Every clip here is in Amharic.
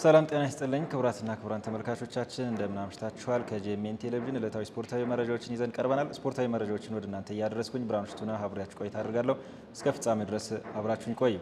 ሰላም ጤና ይስጥልኝ ክቡራትና ክቡራን ተመልካቾቻችን እንደምን አምሽታችኋል። ከጄኤምኤን ቴሌቪዥን ዕለታዊ ስፖርታዊ መረጃዎችን ይዘን ቀርበናል። ስፖርታዊ መረጃዎችን ወደ እናንተ እያደረስኩኝ ብርሃኑ ሽቱና አብሬያችሁ ቆይታ አድርጋለሁ። እስከ ፍጻሜ ድረስ አብራችሁኝ ቆዩ።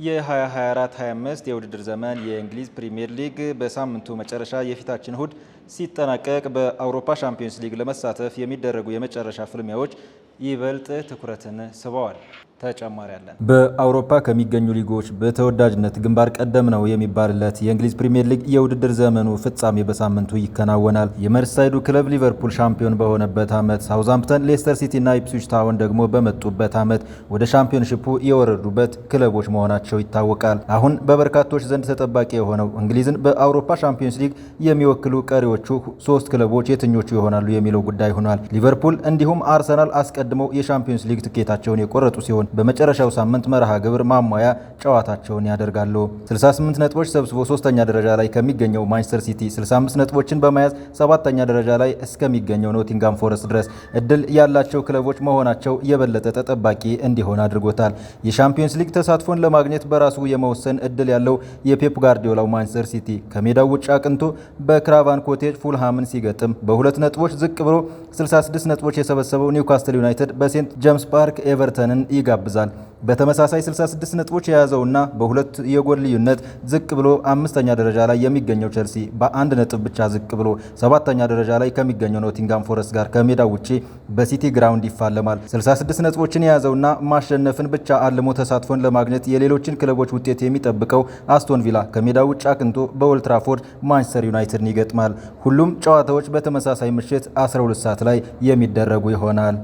የ2024-25 የውድድር ዘመን የእንግሊዝ ፕሪሚየር ሊግ በሳምንቱ መጨረሻ የፊታችን እሁድ ሲጠናቀቅ በአውሮፓ ሻምፒዮንስ ሊግ ለመሳተፍ የሚደረጉ የመጨረሻ ፍልሚያዎች ይበልጥ ትኩረትን ስበዋል። ተጨማሪ ያለን በአውሮፓ ከሚገኙ ሊጎች በተወዳጅነት ግንባር ቀደም ነው የሚባልለት የእንግሊዝ ፕሪሚየር ሊግ የውድድር ዘመኑ ፍጻሜ በሳምንቱ ይከናወናል። የመርሳይዱ ክለብ ሊቨርፑል ሻምፒዮን በሆነበት ዓመት፣ ሳውዛምፕተን፣ ሌስተር ሲቲ እና ኢፕስዊች ታውን ደግሞ በመጡበት ዓመት ወደ ሻምፒዮንሺፑ የወረዱበት ክለቦች መሆናቸው ይታወቃል። አሁን በበርካቶች ዘንድ ተጠባቂ የሆነው እንግሊዝን በአውሮፓ ሻምፒዮንስ ሊግ የሚወክሉ ቀሪዎቹ ሶስት ክለቦች የትኞቹ ይሆናሉ የሚለው ጉዳይ ሆኗል። ሊቨርፑል እንዲሁም አርሰናል አስቀድመው የሻምፒዮንስ ሊግ ትኬታቸውን የቆረጡ ሲሆን በመጨረሻው ሳምንት መርሃ ግብር ማሟያ ጨዋታቸውን ያደርጋሉ። 68 ነጥቦች ሰብስቦ ሶስተኛ ደረጃ ላይ ከሚገኘው ማንቸስተር ሲቲ 65 ነጥቦችን በመያዝ ሰባተኛ ደረጃ ላይ እስከሚገኘው ኖቲንጋም ፎረስት ድረስ እድል ያላቸው ክለቦች መሆናቸው የበለጠ ተጠባቂ እንዲሆን አድርጎታል። የሻምፒዮንስ ሊግ ተሳትፎን ለማግኘት በራሱ የመወሰን እድል ያለው የፔፕ ጋርዲዮላው ማንቸስተር ሲቲ ከሜዳው ውጭ አቅንቶ በክራቫን ኮቴጅ ፉልሃምን ሲገጥም በሁለት ነጥቦች ዝቅ ብሎ 66 ነጥቦች የሰበሰበው ኒውካስትል ዩናይትድ በሴንት ጄምስ ፓርክ ኤቨርተንን ይጋብዛል። በተመሳሳይ 66 ነጥቦች የያዘውና በሁለት የጎል ልዩነት ዝቅ ብሎ አምስተኛ ደረጃ ላይ የሚገኘው ቸልሲ በአንድ ነጥብ ብቻ ዝቅ ብሎ ሰባተኛ ደረጃ ላይ ከሚገኘው ኖቲንጋም ፎረስት ጋር ከሜዳው ውጪ በሲቲ ግራውንድ ይፋለማል። 66 ነጥቦችን የያዘውና ማሸነፍን ብቻ አልሞ ተሳትፎን ለማግኘት የሌሎችን ክለቦች ውጤት የሚጠብቀው አስቶን ቪላ ከሜዳው ውጭ አቅንቶ በኦልድ ትራፎርድ ማንቸስተር ዩናይትድን ይገጥማል። ሁሉም ጨዋታዎች በተመሳሳይ ምሽት 12 ሰዓት ላይ የሚደረጉ ይሆናል።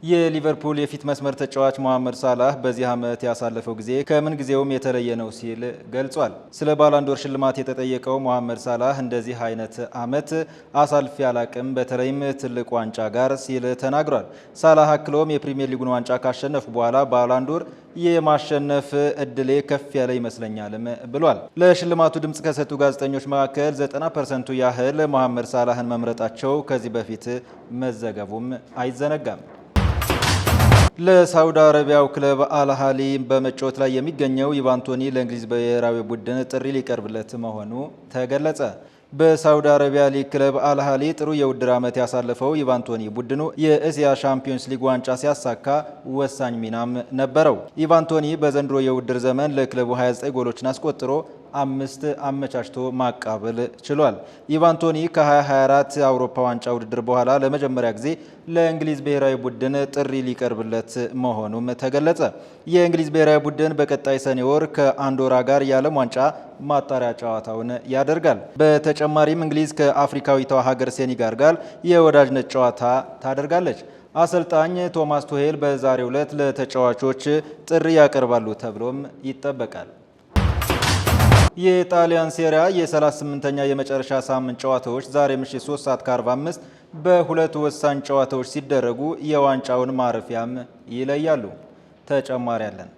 የሊቨርፑል የፊት መስመር ተጫዋች መሐመድ ሳላህ በዚህ ዓመት ያሳለፈው ጊዜ ከምን ጊዜውም የተለየ ነው ሲል ገልጿል። ስለ ባላንዶር ሽልማት የተጠየቀው መሐመድ ሳላህ እንደዚህ አይነት ዓመት አሳልፌ አላቅም፣ በተለይም ትልቅ ዋንጫ ጋር ሲል ተናግሯል። ሳላህ አክሎም የፕሪሚየር ሊጉን ዋንጫ ካሸነፉ በኋላ ባላንዶር የማሸነፍ እድሌ ከፍ ያለ ይመስለኛልም ብሏል። ለሽልማቱ ድምጽ ከሰጡ ጋዜጠኞች መካከል 90% ያህል መሐመድ ሳላህን መምረጣቸው ከዚህ በፊት መዘገቡም አይዘነጋም። ለሳውዲ አረቢያው ክለብ አልሃሊ በመጫወት ላይ የሚገኘው ኢቫን ቶኒ ለእንግሊዝ ብሔራዊ ቡድን ጥሪ ሊቀርብለት መሆኑ ተገለጸ። በሳውዲ አረቢያ ሊግ ክለብ አልሃሊ ጥሩ የውድድር ዓመት ያሳለፈው ኢቫን ቶኒ ቡድኑ የእስያ ሻምፒዮንስ ሊግ ዋንጫ ሲያሳካ ወሳኝ ሚናም ነበረው። ኢቫን ቶኒ በዘንድሮ የውድድር ዘመን ለክለቡ 29 ጎሎችን አስቆጥሮ 5 አመቻችቶ ማቃበል ችሏል። ኢቫን ቶኒ ከ2024 አውሮፓ ዋንጫ ውድድር በኋላ ለመጀመሪያ ጊዜ ለእንግሊዝ ብሔራዊ ቡድን ጥሪ ሊቀርብለት መሆኑም ተገለጸ። የእንግሊዝ ብሔራዊ ቡድን በቀጣይ ሰኔ ወር ከአንዶራ ጋር የዓለም ዋንጫ ማጣሪያ ጨዋታውን ያደርጋል። በተጨማሪም እንግሊዝ ከአፍሪካዊቷ ሀገር ሴኔጋል ጋር የወዳጅነት ጨዋታ ታደርጋለች። አሰልጣኝ ቶማስ ቱሄል በዛሬው ዕለት ለተጫዋቾች ጥሪ ያቀርባሉ ተብሎም ይጠበቃል። የጣሊያን ሴሪያ የ38ኛ የመጨረሻ ሳምንት ጨዋታዎች ዛሬ ምሽት 3 ሰዓት ከ45 በሁለት ወሳኝ ጨዋታዎች ሲደረጉ የዋንጫውን ማረፊያም ይለያሉ። ተጨማሪ ያለን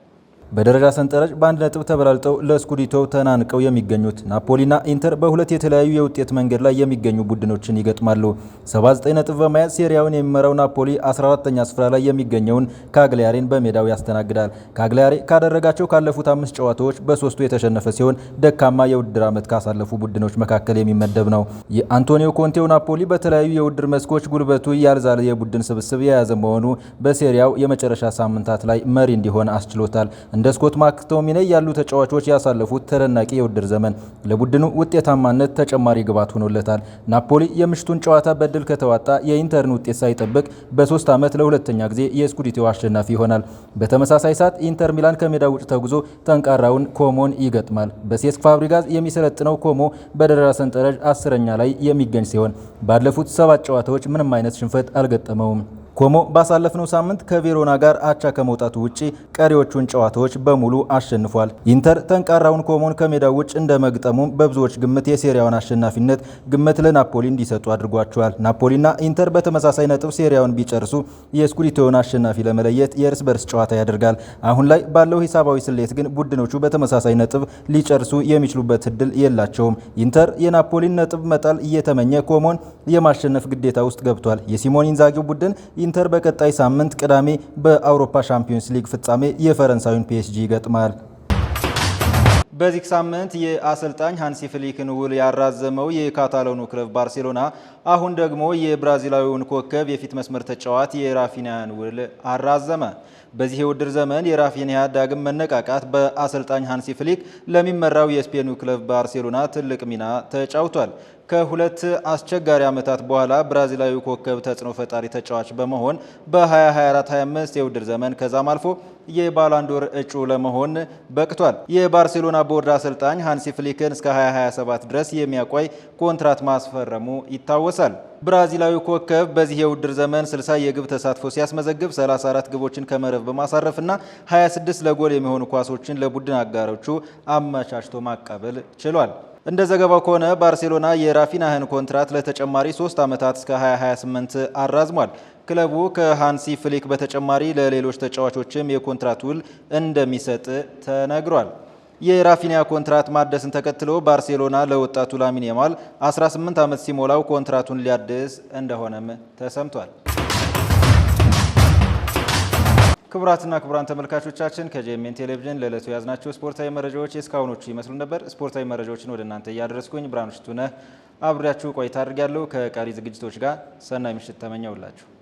በደረጃ ሰንጠረዥ በአንድ ነጥብ ተበላልጠው ለስኩዲቶው ተናንቀው የሚገኙት ናፖሊና ኢንተር በሁለት የተለያዩ የውጤት መንገድ ላይ የሚገኙ ቡድኖችን ይገጥማሉ። 79 ነጥብ በመያዝ ሴሪያውን የሚመራው ናፖሊ 14ኛ ስፍራ ላይ የሚገኘውን ካግሊያሪን በሜዳው ያስተናግዳል። ካግሊያሪ ካደረጋቸው ካለፉት 5 ጨዋታዎች በ3ቱ የተሸነፈ ሲሆን ደካማ የውድድር ዓመት ካሳለፉ ቡድኖች መካከል የሚመደብ ነው። የአንቶኒዮ ኮንቴው ናፖሊ በተለያዩ የውድድር መስኮች ጉልበቱ ያልዛለ የቡድን ስብስብ የያዘ መሆኑ በሴሪያው የመጨረሻ ሳምንታት ላይ መሪ እንዲሆን አስችሎታል። እንደ ስኮት ማክቶሚኔይ ያሉ ተጫዋቾች ያሳለፉት ተደናቂ የውድድር ዘመን ለቡድኑ ውጤታማነት ተጨማሪ ግባት ሆኖለታል። ናፖሊ የምሽቱን ጨዋታ በድል ከተዋጣ የኢንተርን ውጤት ሳይጠብቅ በ3 ዓመት ለሁለተኛ ጊዜ የስኩዲቴው አሸናፊ ይሆናል። በተመሳሳይ ሰዓት ኢንተር ሚላን ከሜዳ ውጭ ተጉዞ ጠንካራውን ኮሞን ይገጥማል። በሴስክ ፋብሪጋዝ የሚሰለጥነው ኮሞ በደረጃ ሰንጠረዥ 10ኛ ላይ የሚገኝ ሲሆን ባለፉት 7 ጨዋታዎች ምንም አይነት ሽንፈት አልገጠመውም። ኮሞ ባሳለፍነው ሳምንት ከቬሮና ጋር አቻ ከመውጣቱ ውጪ ቀሪዎቹን ጨዋታዎች በሙሉ አሸንፏል። ኢንተር ጠንካራውን ኮሞን ከሜዳው ውጭ እንደመግጠሙ በብዙዎች ግምት የሴሪያውን አሸናፊነት ግምት ለናፖሊ እንዲሰጡ አድርጓቸዋል። ናፖሊና ኢንተር በተመሳሳይ ነጥብ ሴሪያውን ቢጨርሱ የስኩዲቶውን አሸናፊ ለመለየት የእርስ በርስ ጨዋታ ያደርጋል። አሁን ላይ ባለው ሂሳባዊ ስሌት ግን ቡድኖቹ በተመሳሳይ ነጥብ ሊጨርሱ የሚችሉበት እድል የላቸውም። ኢንተር የናፖሊን ነጥብ መጣል እየተመኘ ኮሞን የማሸነፍ ግዴታ ውስጥ ገብቷል። የሲሞኔ ኢንዛጊው ቡድን ኢንተር በቀጣይ ሳምንት ቅዳሜ በአውሮፓ ሻምፒዮንስ ሊግ ፍጻሜ የፈረንሳዩን ፒኤስጂ ይገጥማል። በዚህ ሳምንት የአሰልጣኝ ሃንሲ ፍሊክን ውል ያራዘመው የካታሎኑ ክለብ ባርሴሎና አሁን ደግሞ የብራዚላዊውን ኮከብ የፊት መስመር ተጫዋች የራፊኒያን ውል አራዘመ። በዚህ የውድድር ዘመን የራፊኒያ ዳግም መነቃቃት በአሰልጣኝ ሃንሲ ፍሊክ ለሚመራው የስፔኑ ክለብ ባርሴሎና ትልቅ ሚና ተጫውቷል። ከሁለት አስቸጋሪ ዓመታት በኋላ ብራዚላዊ ኮከብ ተጽዕኖ ፈጣሪ ተጫዋች በመሆን በ2024-25 የውድድር ዘመን ከዛም አልፎ የባላንዶር እጩ ለመሆን በቅቷል። የባርሴሎና ቦርድ አሰልጣኝ ሃንሲ ፍሊክን እስከ 2027 ድረስ የሚያቆይ ኮንትራት ማስፈረሙ ይታወሳል። ብራዚላዊ ኮከብ በዚህ የውድድር ዘመን 60 የግብ ተሳትፎ ሲያስመዘግብ 34 ግቦችን ከመረብ በማሳረፍና 26 ለጎል የሚሆኑ ኳሶችን ለቡድን አጋሮቹ አመቻችቶ ማቀበል ችሏል። እንደ ዘገባው ከሆነ ባርሴሎና የራፊናህን ኮንትራት ለተጨማሪ 3 ዓመታት እስከ 2028 አራዝሟል። ክለቡ ከሃንሲ ፍሊክ በተጨማሪ ለሌሎች ተጫዋቾችም የኮንትራት ውል እንደሚሰጥ ተነግሯል። የራፊኒያ ኮንትራት ማደስን ተከትሎ ባርሴሎና ለወጣቱ ላሚን ያማል 18 ዓመት ሲሞላው ኮንትራቱን ሊያድስ እንደሆነም ተሰምቷል። ክቡራትና ክቡራን ተመልካቾቻችን ከጄኤምኤን ቴሌቪዥን ለዕለቱ ያዝናቸው ስፖርታዊ መረጃዎች እስካሁኖቹ ይመስሉ ነበር። ስፖርታዊ መረጃዎችን ወደ እናንተ እያደረስኩኝ ብርሃኑ ሽቱነህ አብሬያችሁ ቆይታ አድርጌያለሁ። ከቀሪ ዝግጅቶች ጋር ሰናይ ምሽት ተመኘውላችሁ።